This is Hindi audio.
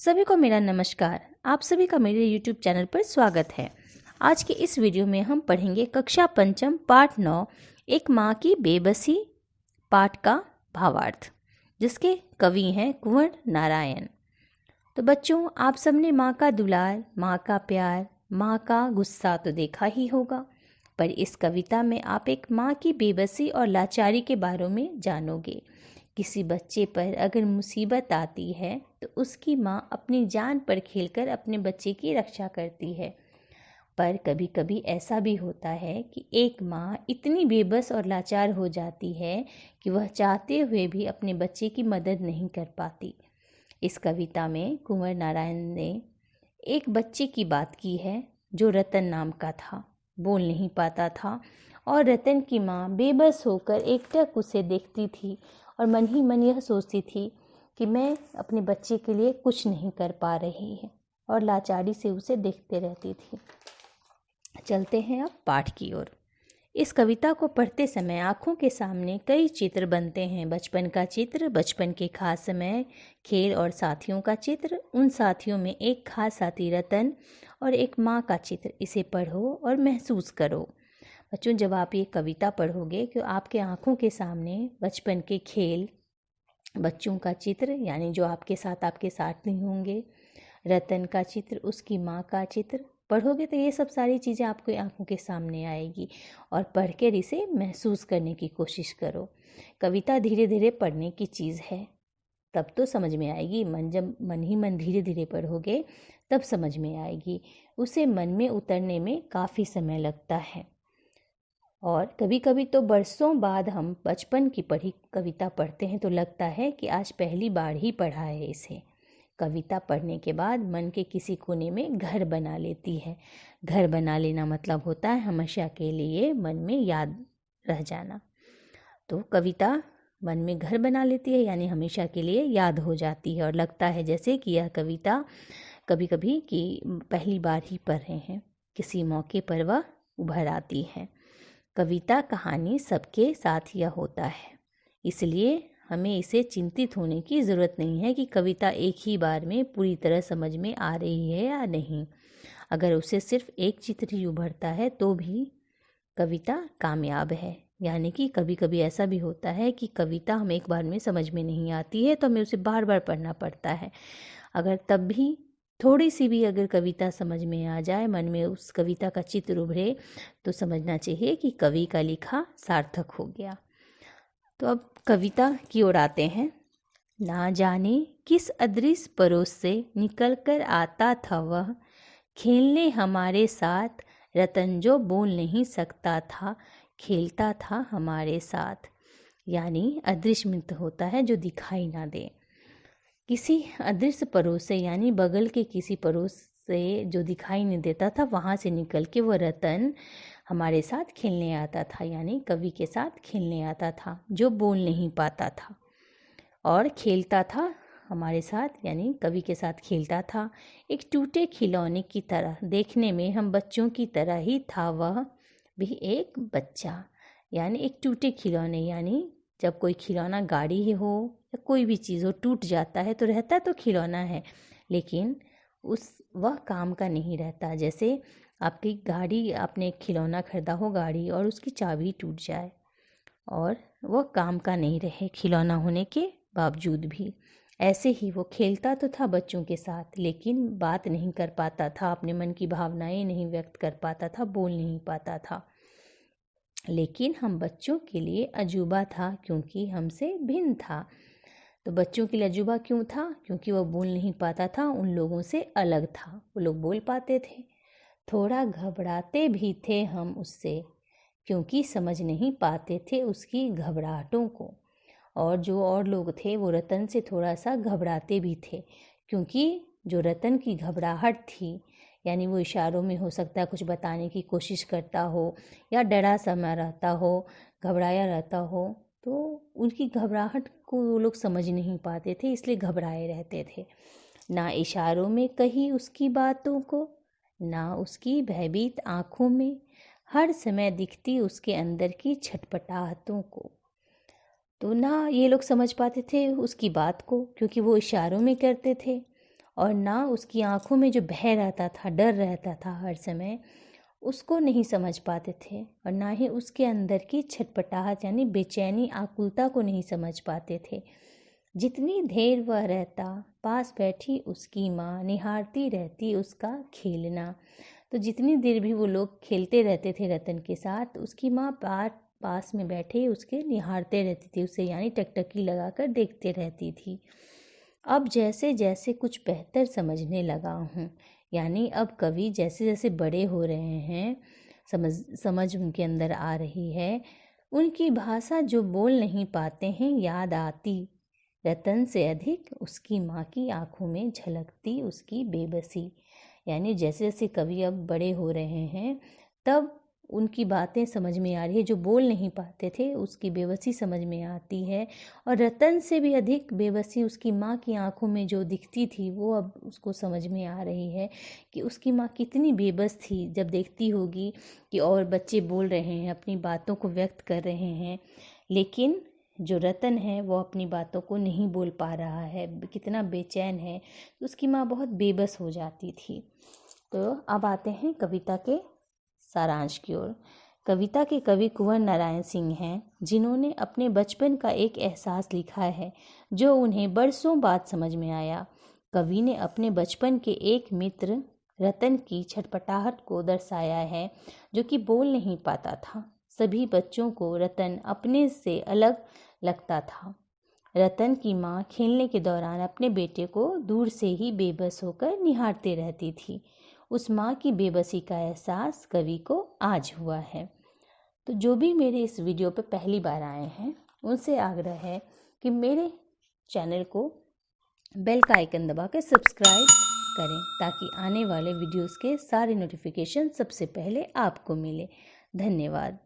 सभी को मेरा नमस्कार। आप सभी का मेरे YouTube चैनल पर स्वागत है। आज के इस वीडियो में हम पढ़ेंगे कक्षा पंचम पाठ 9 एक माँ की बेबसी पाठ का भावार्थ, जिसके कवि हैं कुंवर नारायण। तो बच्चों, आप सबने माँ का दुलार, माँ का प्यार, माँ का गुस्सा तो देखा ही होगा, पर इस कविता में आप एक माँ की बेबसी और लाचारी के बारे में जानोगे। किसी बच्चे पर अगर मुसीबत आती है तो उसकी माँ अपनी जान पर खेलकर अपने बच्चे की रक्षा करती है। पर कभी कभी ऐसा भी होता है कि एक माँ इतनी बेबस और लाचार हो जाती है कि वह चाहते हुए भी अपने बच्चे की मदद नहीं कर पाती। इस कविता में कुंवर नारायण ने एक बच्चे की बात की है जो रतन नाम का था, बोल नहीं पाता था, और रतन की माँ बेबस होकर एकटक उसे देखती थी और मन ही मन यह सोचती थी कि मैं अपने बच्चे के लिए कुछ नहीं कर पा रही है, और लाचारी से उसे देखते रहती थी। चलते हैं अब पाठ की ओर। इस कविता को पढ़ते समय आँखों के सामने कई चित्र बनते हैं। बचपन का चित्र, बचपन के खास समय, खेल और साथियों का चित्र, उन साथियों में एक खास साथी रतन और एक माँ का चित्र। इसे पढ़ो और महसूस करो। बच्चों, जब आप ये कविता पढ़ोगे तो आपके आँखों के सामने बचपन के खेल, बच्चों का चित्र यानी जो आपके साथ नहीं होंगे, रतन का चित्र, उसकी माँ का चित्र पढ़ोगे तो ये सब सारी चीज़ें आपको आंखों के सामने आएगी, और पढ़कर इसे महसूस करने की कोशिश करो। कविता धीरे धीरे पढ़ने की चीज़ है, तब तो समझ में आएगी। जब मन ही मन धीरे धीरे पढ़ोगे तब समझ में आएगी। उसे मन में उतरने में काफ़ी समय लगता है, और कभी कभी तो बरसों बाद हम बचपन की पढ़ी कविता पढ़ते हैं तो लगता है कि आज पहली बार ही पढ़ा है इसे। कविता पढ़ने के बाद मन के किसी कोने में घर बना लेती है। घर बना लेना मतलब होता है हमेशा के लिए मन में याद रह जाना। तो कविता मन में घर बना लेती है यानी हमेशा के लिए याद हो जाती है, और लगता है जैसे कि यह कविता कभी कभी कि पहली बार ही पढ़ रहे हैं, किसी मौके पर वह उभर आती है। कविता कहानी सबके साथ यह होता है, इसलिए हमें इसे चिंतित होने की ज़रूरत नहीं है कि कविता एक ही बार में पूरी तरह समझ में आ रही है या नहीं। अगर उसे सिर्फ एक चित्र ही उभरता है तो भी कविता कामयाब है। यानी कि कभी कभी ऐसा भी होता है कि कविता हमें एक बार में समझ में नहीं आती है तो हमें उसे बार बार पढ़ना पड़ता है। अगर तब भी थोड़ी सी भी अगर कविता समझ में आ जाए, मन में उस कविता का चित्र उभरे, तो समझना चाहिए कि कवि का लिखा सार्थक हो गया। तो अब कविता की ओर आते हैं। ना जाने किस अदृश्य परोस से निकल कर आता था वह, खेलने हमारे साथ, रतन जो बोल नहीं सकता था, खेलता था हमारे साथ। यानी अदृश्य मित्र होता है जो दिखाई ना दे। किसी अदृश्य परोस से यानी बगल के किसी परोस से जो दिखाई नहीं देता था, वहाँ से निकल के वो रतन हमारे साथ खेलने आता था, यानी कवि के साथ खेलने आता था, जो बोल नहीं पाता था, और खेलता था हमारे साथ यानी कवि के साथ खेलता था। एक टूटे खिलौने की तरह, देखने में हम बच्चों की तरह ही था, वह भी एक बच्चा। यानी एक टूटे खिलौने यानी जब कोई खिलौना गाड़ी हो या कोई भी चीज़ हो, टूट जाता है तो रहता तो खिलौना है, लेकिन वह काम का नहीं रहता। जैसे आपकी गाड़ी, आपने एक खिलौना खरीदा हो गाड़ी, और उसकी चाबी टूट जाए और वह काम का नहीं रहे खिलौना होने के बावजूद भी, ऐसे ही वो खेलता तो था बच्चों के साथ, लेकिन बात नहीं कर पाता था, अपने मन की भावनाएं नहीं व्यक्त कर पाता था, बोल नहीं पाता था। लेकिन हम बच्चों के लिए अजूबा था क्योंकि हमसे भिन्न था। तो बच्चों के लिए अजूबा क्यों था? क्योंकि वह बोल नहीं पाता था, उन लोगों से अलग था। वो लोग बोल पाते थे। थोड़ा घबराते भी थे हम उससे, क्योंकि समझ नहीं पाते थे उसकी घबराहटों को। और जो और लोग थे वो रतन से थोड़ा सा घबराते भी थे, क्योंकि जो रतन की घबराहट थी, यानी वो इशारों में हो सकता है कुछ बताने की कोशिश करता हो, या डरा समा रहता हो, घबराया रहता हो, तो उनकी घबराहट को वो लोग समझ नहीं पाते थे, इसलिए घबराए रहते थे। ना इशारों में कही उसकी बातों को, ना उसकी भयभीत आँखों में हर समय दिखती उसके अंदर की छटपटाहटों को। तो ना ये लोग समझ पाते थे उसकी बात को, क्योंकि वो इशारों में करते थे, और ना उसकी आंखों में जो भय रहता था, डर रहता था हर समय, उसको नहीं समझ पाते थे, और ना ही उसके अंदर की छटपटाहट यानी बेचैनी, आकुलता को नहीं समझ पाते थे। जितनी देर वह रहता, पास बैठी उसकी माँ निहारती रहती उसका खेलना। तो जितनी देर भी वो लोग खेलते रहते थे रतन के साथ, उसकी माँ पास में बैठे उसके निहारते रहती थी उसे, यानी टकटकी लगाकर देखते रहती थी। अब जैसे जैसे कुछ बेहतर समझने लगा हूँ, यानी अब कवि जैसे जैसे बड़े हो रहे हैं, समझ उनके अंदर आ रही है, उनकी भाषा जो बोल नहीं पाते हैं याद आती, रतन से अधिक उसकी माँ की आंखों में झलकती उसकी बेबसी। यानी जैसे जैसे कवि अब बड़े हो रहे हैं, तब उनकी बातें समझ में आ रही है, जो बोल नहीं पाते थे उसकी बेबसी समझ में आती है। और रतन से भी अधिक बेबसी उसकी माँ की आंखों में जो दिखती थी, वो अब उसको समझ में आ रही है कि उसकी माँ कितनी बेबस थी, जब देखती होगी कि और बच्चे बोल रहे हैं, अपनी बातों को व्यक्त कर रहे हैं, लेकिन जो रतन है वो अपनी बातों को नहीं बोल पा रहा है, कितना बेचैन है, तो उसकी माँ बहुत बेबस हो जाती थी। तो अब आते हैं कविता के सारांश की ओर। कविता के कवि कुंवर नारायण सिंह हैं, जिन्होंने अपने बचपन का एक एहसास लिखा है जो उन्हें बरसों बाद समझ में आया। कवि ने अपने बचपन के एक मित्र रतन की छटपटाहट को दर्शाया है, जो कि बोल नहीं पाता था। सभी बच्चों को रतन अपने से अलग लगता था। रतन की माँ खेलने के दौरान अपने बेटे को दूर से ही बेबस होकर निहारती रहती थी। उस माँ की बेबसी का एहसास कवि को आज हुआ है। तो जो भी मेरे इस वीडियो पे पहली बार आए हैं, उनसे आग्रह है कि मेरे चैनल को बेल का आइकन दबा कर सब्सक्राइब करें, ताकि आने वाले वीडियोस के सारे नोटिफिकेशन सबसे पहले आपको मिले। धन्यवाद।